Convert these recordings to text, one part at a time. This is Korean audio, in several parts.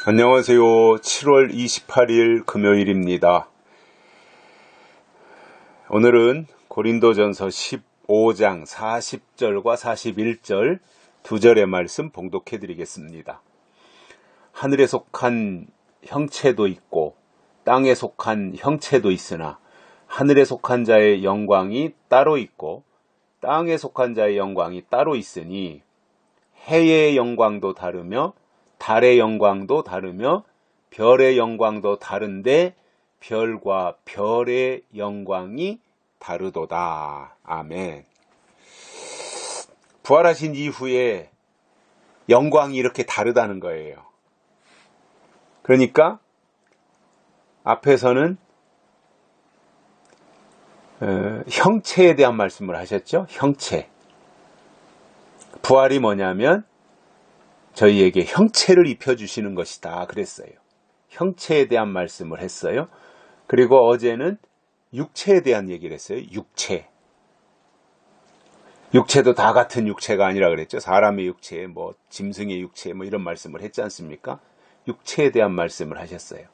안녕하세요. 7월 28일 금요일입니다. 오늘은 고린도전서 15장 40절과 41절 두 절의 말씀 봉독해 드리겠습니다. 하늘에 속한 형체도 있고 땅에 속한 형체도 있으나 하늘에 속한 자의 영광이 따로 있고 땅에 속한 자의 영광이 따로 있으니 해의 영광도 다르며 달의 영광도 다르며 별의 영광도 다른데 별과 별의 영광이 다르도다. 아멘. 부활하신 이후에 영광이 이렇게 다르다는 거예요. 그러니까 앞에서는 형체에 대한 말씀을 하셨죠. 형체. 부활이 뭐냐면 저희에게 형체를 입혀주시는 것이다 그랬어요. 형체에 대한 말씀을 했어요. 그리고 어제는 육체에 대한 얘기를 했어요. 육체도 다 같은 육체가 아니라 그랬죠. 사람의 육체, 짐승의 육체, 이런 말씀을 했지 않습니까? 육체에 대한 말씀을 하셨어요.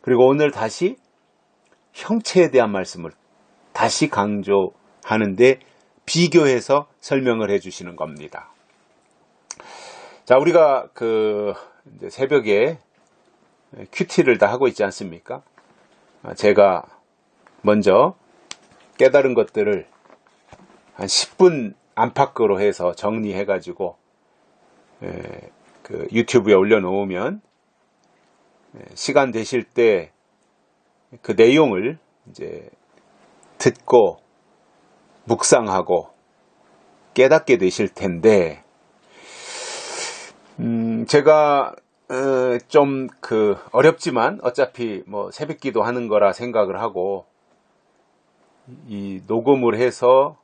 그리고 오늘 다시 형체에 대한 말씀을 다시 강조하는데 비교해서 설명을 해주시는 겁니다. 자, 우리가 이제 새벽에 큐티를 다 하고 있지 않습니까? 제가 먼저 깨달은 것들을 한 10분 안팎으로 해서 정리해가지고 유튜브에 올려놓으면 시간 되실 때 그 내용을 이제 듣고 묵상하고 깨닫게 되실 텐데, 제가 좀 어렵지만 어차피 새벽기도 하는 거라 생각을 하고 이 녹음을 해서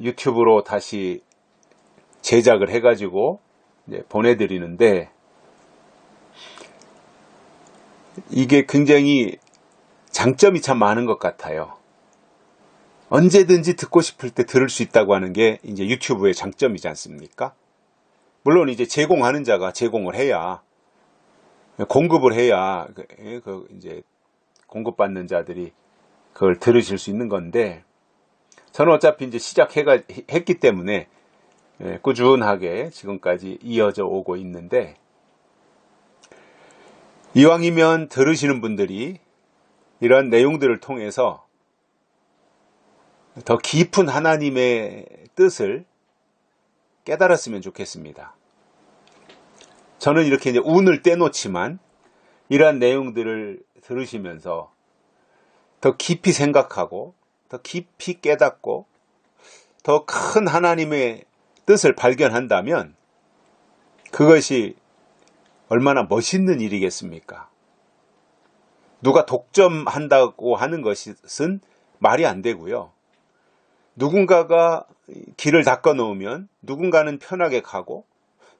유튜브로 다시 제작을 해가지고 보내드리는데, 이게 굉장히 장점이 참 많은 것 같아요. 언제든지 듣고 싶을 때 들을 수 있다고 하는 게 이제 유튜브의 장점이지 않습니까? 물론 이제 제공하는 자가 제공을 해야, 공급을 해야 이제 공급받는 자들이 그걸 들으실 수 있는 건데, 저는 어차피 이제 했기 때문에 꾸준하게 지금까지 이어져 오고 있는데, 이왕이면 들으시는 분들이 이런 내용들을 통해서 더 깊은 하나님의 뜻을 깨달았으면 좋겠습니다. 저는 이렇게 이제 운을 떼놓지만 이러한 내용들을 들으시면서 더 깊이 생각하고 더 깊이 깨닫고 더 큰 하나님의 뜻을 발견한다면 그것이 얼마나 멋있는 일이겠습니까? 누가 독점한다고 하는 것은 말이 안 되고요. 누군가가 길을 닦아 놓으면 누군가는 편하게 가고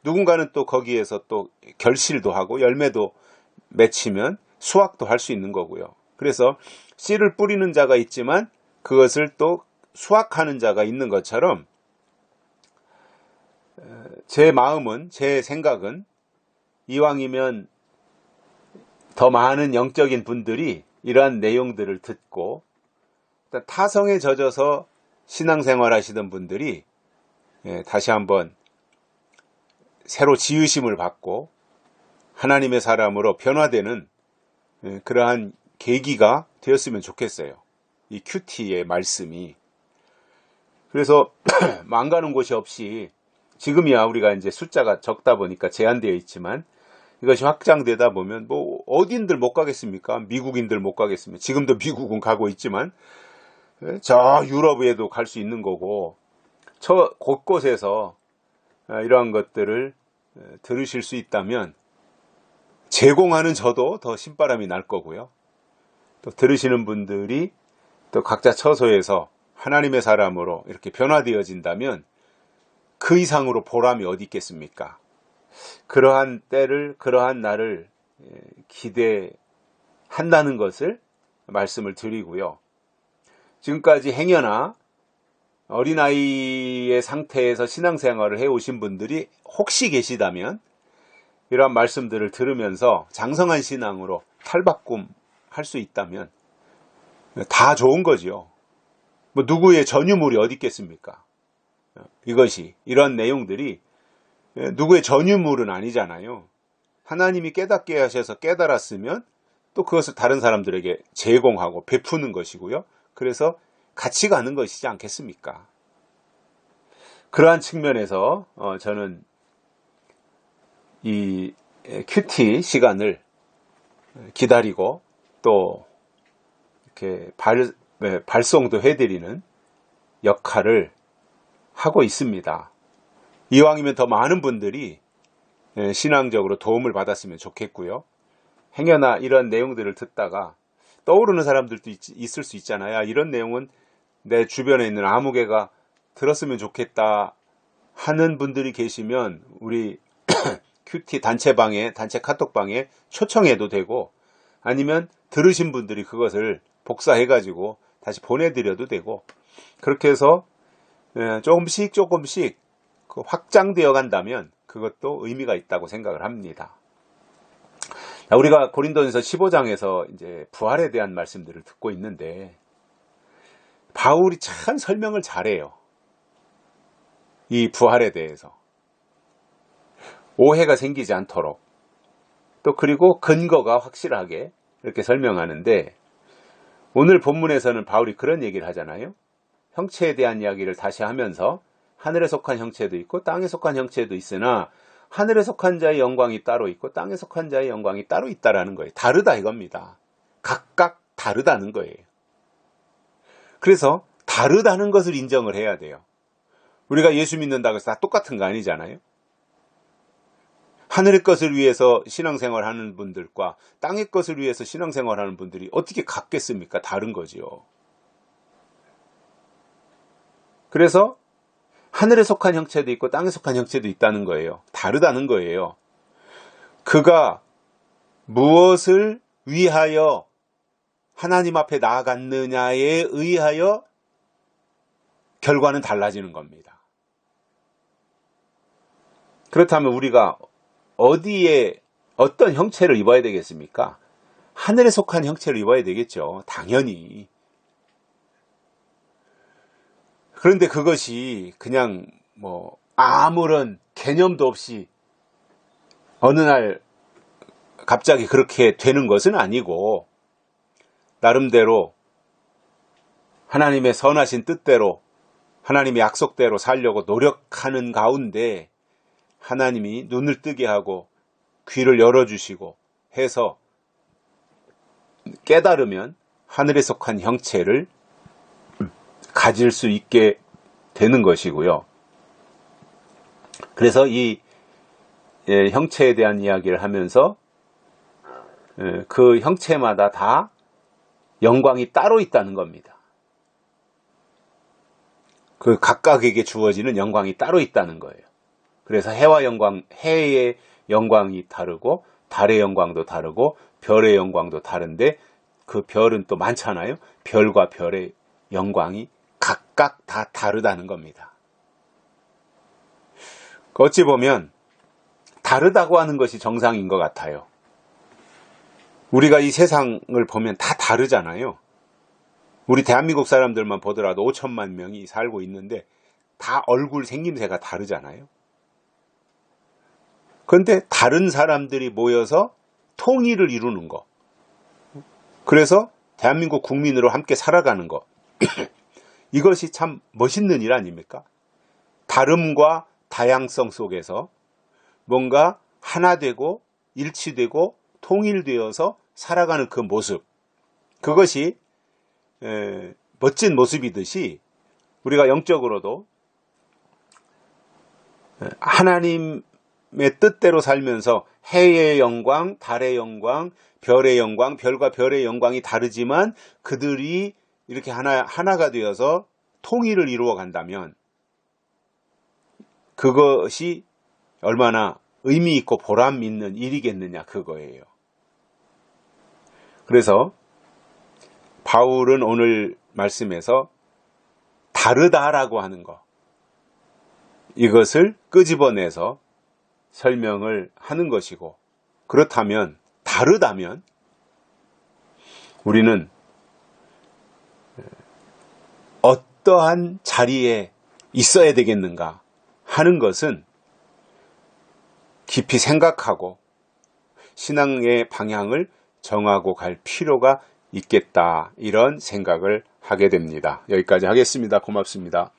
누군가는 또 거기에서 또 결실도 하고 열매도 맺히면 수확도 할 수 있는 거고요. 그래서 씨를 뿌리는 자가 있지만 그것을 또 수확하는 자가 있는 것처럼, 제 마음은, 제 생각은 이왕이면 더 많은 영적인 분들이 이러한 내용들을 듣고 타성에 젖어서 신앙생활 하시던 분들이 다시 한번 새로 지으심을 받고 하나님의 사람으로 변화되는 그러한 계기가 되었으면 좋겠어요. 이 큐티의 말씀이. 그래서 안 가는 곳이 없이, 지금이야 우리가 이제 숫자가 적다 보니까 제한되어 있지만 이것이 확장되다 보면 어딘들 못 가겠습니까? 미국인들 못 가겠습니까? 지금도 미국은 가고 있지만 저 유럽에도 갈 수 있는 거고, 저 곳곳에서 이러한 것들을 들으실 수 있다면 제공하는 저도 더 신바람이 날 거고요. 또 들으시는 분들이 또 각자 처소에서 하나님의 사람으로 이렇게 변화되어진다면 그 이상으로 보람이 어디 있겠습니까? 그러한 때를, 그러한 날을 기대한다는 것을 말씀을 드리고요. 지금까지 행여나 어린아이의 상태에서 신앙생활을 해오신 분들이 혹시 계시다면 이러한 말씀들을 들으면서 장성한 신앙으로 탈바꿈 할 수 있다면 다 좋은 거지요. 뭐 누구의 전유물이 어디 있겠습니까? 이것이 이런 내용들이 누구의 전유물은 아니잖아요. 하나님이 깨닫게 하셔서 깨달았으면 또 그것을 다른 사람들에게 제공하고 베푸는 것이고요. 그래서 같이 가는 것이지 않겠습니까? 그러한 측면에서 저는 이 큐티 시간을 기다리고 또 이렇게 발송도 해드리는 역할을 하고 있습니다. 이왕이면 더 많은 분들이 신앙적으로 도움을 받았으면 좋겠고요. 행여나 이런 내용들을 듣다가 떠오르는 사람들도 있을 수 있잖아요. 이런 내용은 내 주변에 있는 아무개가 들었으면 좋겠다 하는 분들이 계시면 우리 큐티 단체 카톡방에 초청해도 되고, 아니면 들으신 분들이 그것을 복사해가지고 다시 보내드려도 되고, 그렇게 해서 조금씩 확장되어 간다면 그것도 의미가 있다고 생각을 합니다. 우리가 고린도전서 15장에서 이제 부활에 대한 말씀들을 듣고 있는데, 바울이 참 설명을 잘해요. 이 부활에 대해서 오해가 생기지 않도록, 또 그리고 근거가 확실하게 이렇게 설명하는데, 오늘 본문에서는 바울이 그런 얘기를 하잖아요. 형체에 대한 이야기를 다시 하면서 하늘에 속한 형체도 있고 땅에 속한 형체도 있으나 하늘에 속한 자의 영광이 따로 있고 땅에 속한 자의 영광이 따로 있다라는 거예요. 다르다 이겁니다. 각각 다르다는 거예요. 그래서 다르다는 것을 인정을 해야 돼요. 우리가 예수 믿는다고 해서 다 똑같은 거 아니잖아요. 하늘의 것을 위해서 신앙생활 하는 분들과 땅의 것을 위해서 신앙생활 하는 분들이 어떻게 같겠습니까? 다른 거지요. 그래서 하늘에 속한 형체도 있고 땅에 속한 형체도 있다는 거예요. 다르다는 거예요. 그가 무엇을 위하여 하나님 앞에 나아갔느냐에 의하여 결과는 달라지는 겁니다. 그렇다면 우리가 어디에 어떤 형체를 입어야 되겠습니까? 하늘에 속한 형체를 입어야 되겠죠. 당연히. 그런데 그것이 그냥 아무런 개념도 없이 어느 날 갑자기 그렇게 되는 것은 아니고, 나름대로 하나님의 선하신 뜻대로 하나님의 약속대로 살려고 노력하는 가운데 하나님이 눈을 뜨게 하고 귀를 열어주시고 해서 깨달으면 하늘에 속한 형체를 가질 수 있게 되는 것이고요. 그래서 이 형체에 대한 이야기를 하면서 그 형체마다 다 영광이 따로 있다는 겁니다. 그 각각에게 주어지는 영광이 따로 있다는 거예요. 그래서 해의 영광이 다르고 달의 영광도 다르고 별의 영광도 다른데, 그 별은 또 많잖아요. 별과 별의 영광이 각각 다 다르다는 겁니다. 어찌 보면 다르다고 하는 것이 정상인 것 같아요. 우리가 이 세상을 보면 다 다르잖아요. 우리 대한민국 사람들만 보더라도 5천만 명이 살고 있는데 다 얼굴 생김새가 다르잖아요. 그런데 다른 사람들이 모여서 통일을 이루는 거, 그래서 대한민국 국민으로 함께 살아가는 거, 이것이 참 멋있는 일 아닙니까? 다름과 다양성 속에서 뭔가 하나 되고 일치되고 통일되어서 살아가는 그 모습, 그것이 멋진 모습이듯이 우리가 영적으로도 하나님의 뜻대로 살면서 해의 영광, 달의 영광, 별의 영광, 별과 별의 영광이 다르지만 그들이 이렇게 하나가 되어서 통일을 이루어 간다면 그것이 얼마나 의미 있고 보람 있는 일이겠느냐, 그거예요. 그래서 바울은 오늘 말씀에서 다르다라고 하는 것, 이것을 끄집어내서 설명을 하는 것이고, 그렇다면, 다르다면 우리는 어떠한 자리에 있어야 되겠는가 하는 것은 깊이 생각하고 신앙의 방향을 정하고 갈 필요가 있겠다, 이런 생각을 하게 됩니다. 여기까지 하겠습니다. 고맙습니다.